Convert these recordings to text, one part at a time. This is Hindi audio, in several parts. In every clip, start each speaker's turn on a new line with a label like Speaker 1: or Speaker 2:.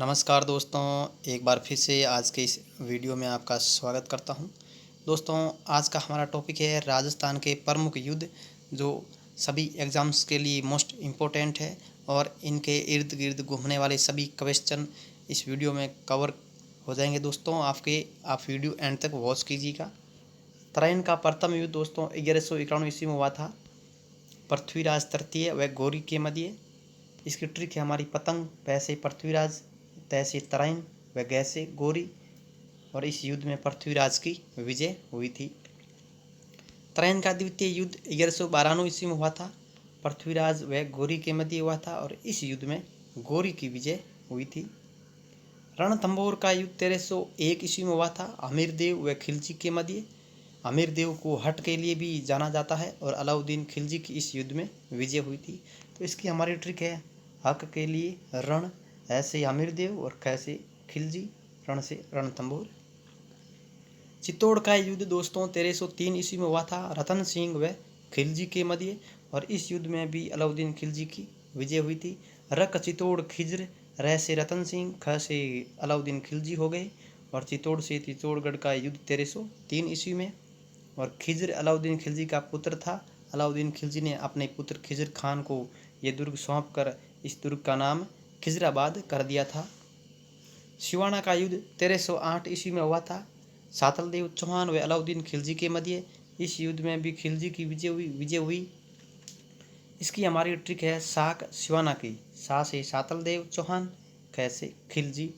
Speaker 1: नमस्कार दोस्तों, एक बार फिर से आज के इस वीडियो में आपका स्वागत करता हूं। दोस्तों, आज का हमारा टॉपिक है राजस्थान के प्रमुख युद्ध, जो सभी एग्ज़ाम्स के लिए मोस्ट इम्पोर्टेंट है और इनके इर्द गिर्द घूमने वाले सभी क्वेश्चन इस वीडियो में कवर हो जाएंगे। दोस्तों, आप वीडियो एंड तक वॉच कीजिएगा। तराइन का प्रथम युद्ध दोस्तों 1191 ईस्वी में हुआ था। पृथ्वीराज तृतीय व गौरी के मध्य। इसकी ट्रिक है हमारी पतंग पैसे पृथ्वीराज, तैसे तराइन व गैसे गौरी, और इस युद्ध में पृथ्वीराज की विजय हुई थी। तराइन का द्वितीय युद्ध 1192 ईस्वी में हुआ था। पृथ्वीराज व गौरी के मध्य हुआ था और इस युद्ध में गौरी की विजय हुई थी। रणथंभौर का युद्ध 1301 ईस्वी में हुआ था। अमीरदेव व खिलजी के मध्य। अमीरदेव को हट के लिए भी जाना जाता है और अलाउद्दीन खिलजी की इस युद्ध में विजय हुई थी। तो इसकी हमारी ट्रिक है हक के लिए रण, ऐसे अमीरदेव और कैसे खिलजी, रण से रणथंभौर। चित्तौड़ का युद्ध दोस्तों 1303 ईस्वी में हुआ था। रतन सिंह व खिलजी के मध्य, और इस युद्ध में भी अलाउद्दीन खिलजी की विजय हुई थी। रक चित्तौड़ खिज्र, र से रतन सिंह, ख से अलाउद्दीन खिलजी हो गए, और चित्तौड़ से चित्तौड़गढ़ का युद्ध 1303 ईस्वी में। और खिज्र अलाउद्दीन खिलजी का पुत्र था। अलाउद्दीन खिलजी ने अपने पुत्र खिज्र खान को ये दुर्ग सौंप कर इस दुर्ग का नाम खिजराबाद कर दिया था। सिवाना का युद्ध 1308 ईस्वी में हुआ था। सातलदेव चौहान व अलाउद्दीन खिलजी के मध्य। इस युद्ध में भी खिलजी की विजय हुई। इसकी हमारी ट्रिक है साक सिवाना की। सा से सातलदेव चौहान, ख से खिलजी,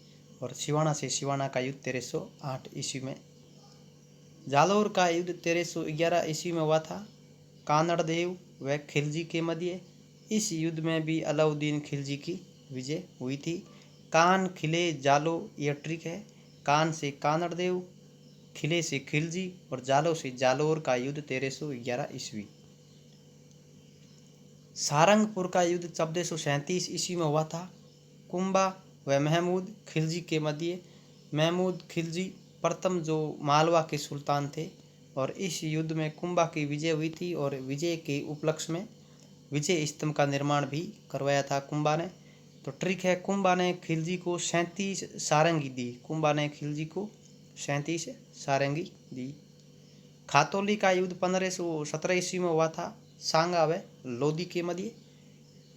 Speaker 1: और सिवाना से सिवाना का युद्ध 1308 ईस्वी में। जालौर का युद्ध 1311 ईस्वी में हुआ था। कानड़देव व खिलजी के मध्य। इस युद्ध में भी अलाउद्दीन खिलजी की विजय हुई थी। कान खिले जालो यह ट्रिक है। कान से कानड़देव, खिले से खिलजी, और जालो से जालोर का युद्ध 1311 ईस्वी। सारंगपुर का युद्ध 1437 ईस्वी में हुआ था। कुंबा व महमूद खिलजी के मध्य। महमूद खिलजी प्रथम जो मालवा के सुल्तान थे, और इस युद्ध में कुंबा की विजय हुई थी, और विजय के उपलक्ष्य में विजय स्तंभ का निर्माण भी करवाया था कुंबा ने। तो ट्रिक है कुंबा ने खिलजी को 37 सारंगी दी। कुंबा ने खिलजी को 37 सारंगी दी। खातौली का युद्ध 1517 ईस्वी में हुआ था। सांगा व लोदी के मध्य।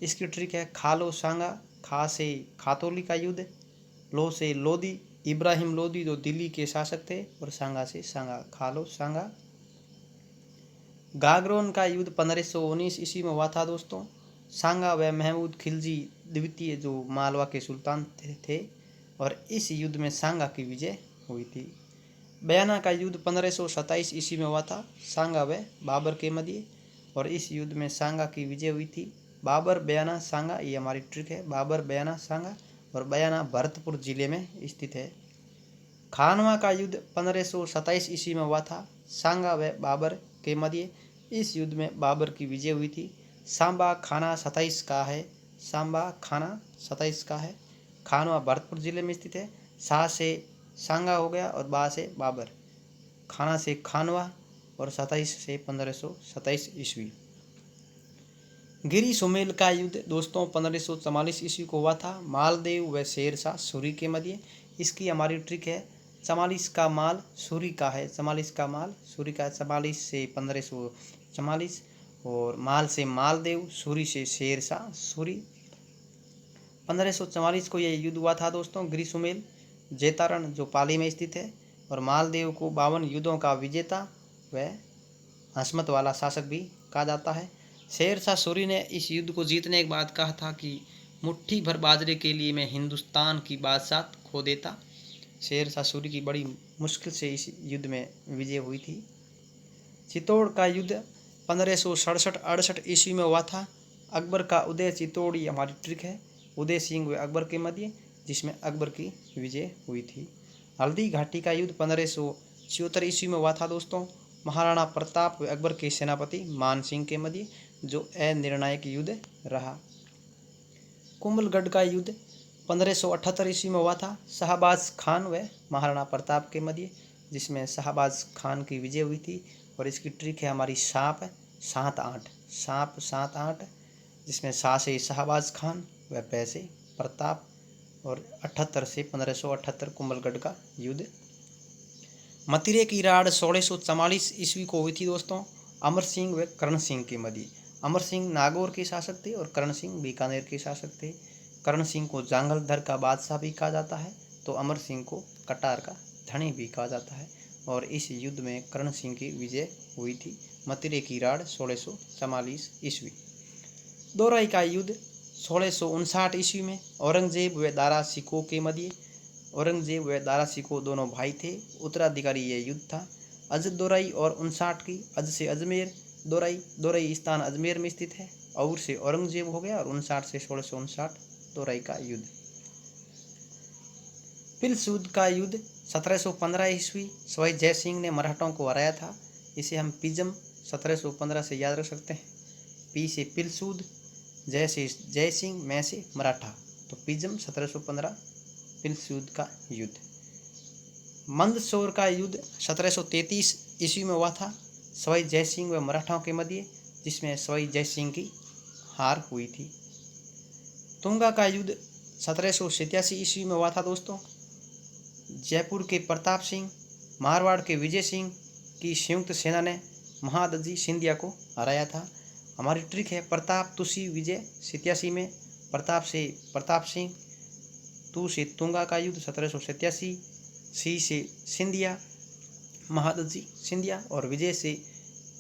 Speaker 1: इसकी ट्रिक है खालो सांगा, खा से खातौली का युद्ध, लो से लोदी, इब्राहिम लोदी जो दिल्ली के शासक थे, और सांगा से सांगा, खालो सांगा। गागरोन का युद्ध 1519 ईस्वी में हुआ था दोस्तों। सांगा व महमूद खिलजी द्वितीय जो मालवा के सुल्तान थे, और इस युद्ध में सांगा की विजय हुई थी। बयाना का युद्ध 1527 ईस्वी में हुआ था। सांगा व बाबर के मध्य, और इस युद्ध में सांगा की विजय हुई थी। बाबर बयाना सांगा ये हमारी ट्रिक है। बाबर बयाना सांगा, और बयाना भरतपुर जिले में स्थित है। खानवा का युद्ध 1527 ईस्वी में हुआ था। सांगा व बाबर के मध्य। इस युद्ध में बाबर की विजय हुई थी। सांबा खाना 27 का है। सांबा खाना 27 का है। खानवा भरतपुर जिले में स्थित है। सा से सांगा हो गया, और बा से बाबर, खाना से खानवा, और 27 से 1527 ईस्वी। गिरी सुमेल का युद्ध दोस्तों 1544 ईस्वी को हुआ था। मालदेव व शेरशाह सूरी के मध्य। इसकी हमारी ट्रिक है 44 का माल सूरी का है। 44 का माल सूरी का है। 44 से 1544, और माल से मालदेव, सूरी से शेरशाह सूरी। 1544 को यह युद्ध हुआ था दोस्तों। गिरी सुमेल जेतारण जो पाली में स्थित है, और मालदेव को 52 युद्धों का विजेता व हसमत वाला शासक भी कहा जाता है। शेरशाह सूरी ने इस युद्ध को जीतने के बाद कहा था कि मुट्ठी भर बाजरे के लिए मैं हिंदुस्तान की बादशाहत खो देता। शेरशाह सूरी की बड़ी मुश्किल से इस युद्ध में विजय हुई थी। चित्तौड़ का युद्ध 1567-68 ईस्वी में हुआ था। अकबर का उदय चित्तौड़ ये हमारी ट्रिक है। उदय सिंह व अकबर के मध्य, जिसमें अकबर की विजय हुई थी। हल्दी घाटी का युद्ध 1576 ईस्वी में हुआ था दोस्तों। महाराणा प्रताप व अकबर के सेनापति मान सिंह के मध्य, जो अनिर्णायक युद्ध रहा। कुंभलगढ़ का युद्ध 1578 ईस्वी में हुआ था। शाहबाज खान व महाराणा प्रताप के मध्य, जिसमें शाहबाज खान की विजय हुई थी। और इसकी ट्रिक है हमारी सांप 7-8, सांप 7-8, जिसमें शाह से शाहबाज खान व पै से प्रताप, और 78 से 1578 कुंभलगढ़ का युद्ध। मथिरे की राड़ 1644 ईस्वी को हुई थी दोस्तों, अमर सिंह व करण सिंह के मध्य। अमर सिंह नागौर के शासक थे और करण सिंह बीकानेर के शासक थे। करण सिंह को जांगलधर का बादशाह भी कहा जाता है, तो अमर सिंह को कटार का धनी भी कहा जाता है। और इस युद्ध में करण सिंह की विजय हुई थी। मथिरे की राड़ 1644 ईस्वी। दोराई का युद्ध 1659 ईस्वी में औरंगजेब व दारा सिकोह के मध्य। औरंगजेब व दारा सिकोह दोनों भाई थे, उत्तराधिकारी यह युद्ध था। अज दोराई और 59 की, अज से अजमेर, दोराई स्थान अजमेर में स्थित है। और से औरंगजेब हो गया और 59 से 1659 दोराई का युद्ध। पिलसूद का युद्ध 1715 ईस्वी, सवाई जय सिंह ने मराठों को हराया था। इसे हम पिजम 1715 से याद रख सकते हैं। पी से पिलसूद, जय से जय सिंह, मैं से मराठा, तो पिजम 1715 पिलसूद का युद्ध। मंदसौर का युद्ध 1733 ईस्वी में हुआ था, सवाई जय सिंह व मराठाओं के मध्य, जिसमें सवाई जय सिंह की हार हुई थी। तुंगा का युद्ध 1787 ईस्वी में हुआ था दोस्तों। जयपुर के प्रताप सिंह, मारवाड़ के विजय सिंह की संयुक्त सेना ने महादजी सिंधिया को हराया था। हमारी ट्रिक है प्रताप तुसी विजय 87 में, प्रताप से प्रताप सिंह, तू से तुंगा का युद्ध 1787, सी से सिंधिया, महादजी सिंधिया, और विजय से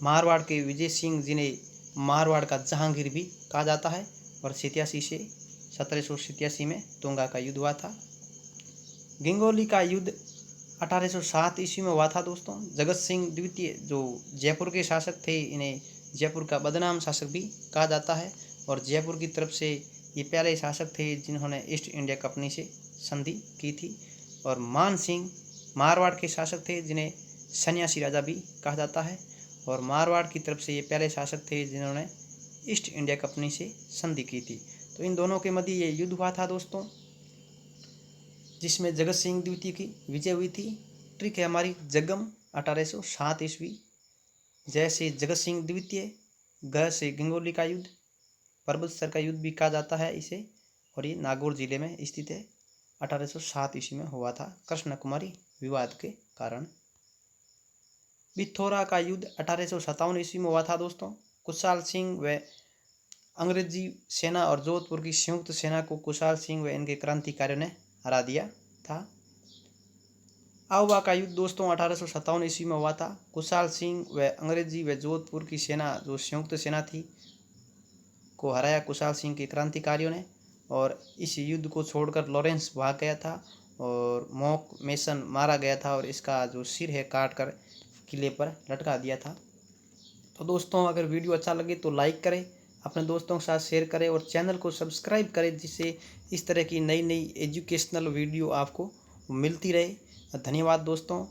Speaker 1: मारवाड़ के विजय सिंह, जिन्हें मारवाड़ का जहांगीर भी कहा जाता है। और 87 से 1787 में तुंगा का युद्ध हुआ था। गंगोली का युद्ध 1807 ईस्वी में हुआ था दोस्तों। जगत सिंह द्वितीय जो जयपुर के शासक थे, इन्हें जयपुर का बदनाम शासक भी कहा जाता है। और जयपुर की तरफ से ये पहले शासक थे जिन्होंने ईस्ट इंडिया कंपनी से संधि की थी। और मान सिंह मारवाड़ के शासक थे, जिन्हें सन्यासी राजा भी कहा जाता है। और मारवाड़ की तरफ से ये पहले शासक थे जिन्होंने ईस्ट इंडिया कंपनी से संधि की थी। तो इन दोनों के मध्य ये युद्ध हुआ था दोस्तों, जिसमें जगत सिंह द्वितीय की विजय हुई थी। ट्रिक है हमारी जगम 1807 ईस्वी, जय से जगत सिंह द्वितीय, ग से गंगोली का युद्ध, परबतसर का युद्ध भी कहा जाता है इसे, और ये नागौर जिले में स्थित है। 1807 ईस्वी में हुआ था कृष्ण कुमारी विवाद के कारण। बिथोरा का युद्ध 1857 ईस्वी में हुआ था दोस्तों। कुशाल सिंह व अंग्रेजी सेना और जोधपुर की संयुक्त सेना को कुशाल सिंह व इनके क्रांतिकारियों ने हरा दिया था। आउवा का युद्ध दोस्तों 1857 ईस्वी में हुआ था। कुशाल सिंह व अंग्रेजी व जोधपुर की सेना, जो संयुक्त सेना थी, को हराया कुशाल सिंह के क्रांतिकारियों ने। और इस युद्ध को छोड़कर लॉरेंस भाग गया था और मॉक मेसन मारा गया था, और इसका जो सिर है काट कर किले पर लटका दिया था। तो दोस्तों, अगर वीडियो अच्छा लगे तो लाइक करें, अपने दोस्तों के साथ शेयर करें और चैनल को सब्सक्राइब करें, जिससे इस तरह की नई नई एजुकेशनल वीडियो आपको मिलती रहे। धन्यवाद दोस्तों।